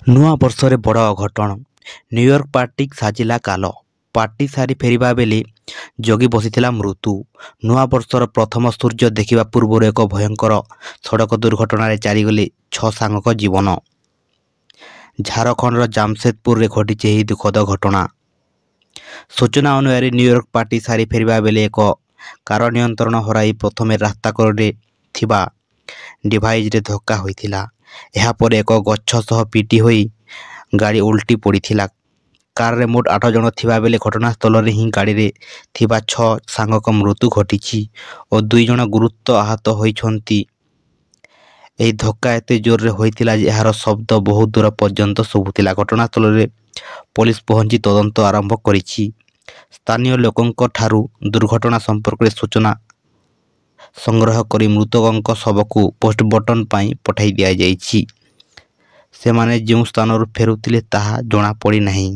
ନୂଆ ବର୍ଷରେ ବଡ଼ ଅଘଟଣ। ନ୍ୟୁୟର୍କ ପାର୍ଟି ସାଜିଲା କାଲ। ପାର୍ଟି ସାରି ଫେରିବା ବେଳେ ଜଗି ବସିଥିଲା ମୃତ୍ୟୁ। ନୂଆ ବର୍ଷର ପ୍ରଥମ ସୂର୍ଯ୍ୟ ଦେଖିବା ପୂର୍ବରୁ ଏକ ଭୟଙ୍କର ସଡ଼କ ଦୁର୍ଘଟଣାରେ ଚାଲିଗଲେ 6 ସାଙ୍ଗଙ୍କ ଜୀବନ। ଝାଡ଼ଖଣ୍ଡର ଜାମସେଦପୁରରେ ଘଟିଛି ଏହି ଦୁଃଖଦ ଘଟଣା। ସୂଚନା ଅନୁସାରେ ନ୍ୟୁୟର୍କ ପାର୍ଟି ସାରି ଫେରିବା ବେଳେ ଏକ କାର ନିୟନ୍ତ୍ରଣ ହରାଇ ପ୍ରଥମେ ରାସ୍ତା କଡ଼ରେ ଥିବା ଡିଭାଇଡରେ ଧକ୍କା ହୋଇଥିଲା। ଏହାପରେ ଏକ ଗଛ ସହ ପିଟି ହୋଇ ଗାଡ଼ି ଓଲଟି ପଡ଼ିଥିଲା। କାରରେ ମୋଟ 8 ଜଣ ଥିବାବେଳେ ଘଟଣାସ୍ଥଳରେ ହିଁ ଗାଡ଼ିରେ ଥିବା 6 ସାଙ୍ଗଙ୍କ ମୃତ୍ୟୁ ଘଟିଛି ଓ 2 ଜଣ ଗୁରୁତର ଆହତ ହୋଇଛନ୍ତି। ଏହି ଧକ୍କା ଏତେ ଜୋରରେ ହୋଇଥିଲା ଯେ ଏହାର ଶବ୍ଦ ବହୁ ଦୂର ପର୍ଯ୍ୟନ୍ତ ଶୁଭୁଥିଲା। ଘଟଣାସ୍ଥଳରେ ପୋଲିସ ପହଞ୍ଚି ତଦନ୍ତ ଆରମ୍ଭ କରିଛି। ସ୍ଥାନୀୟ ଲୋକଙ୍କ ଠାରୁ ଦୁର୍ଘଟଣା ସମ୍ପର୍କରେ ସୂଚନା ସଂଗ୍ରହ କରି ମୃତକଙ୍କ ଶବକୁ ପୋଷ୍ଟମର୍ଟମ ପାଇଁ ପଠାଇ ଦିଆଯାଇଛି। ସେମାନେ ଯେଉଁ ସ୍ଥାନରୁ ଫେରୁଥିଲେ ତାହା ଜଣାପଡ଼ିନାହିଁ।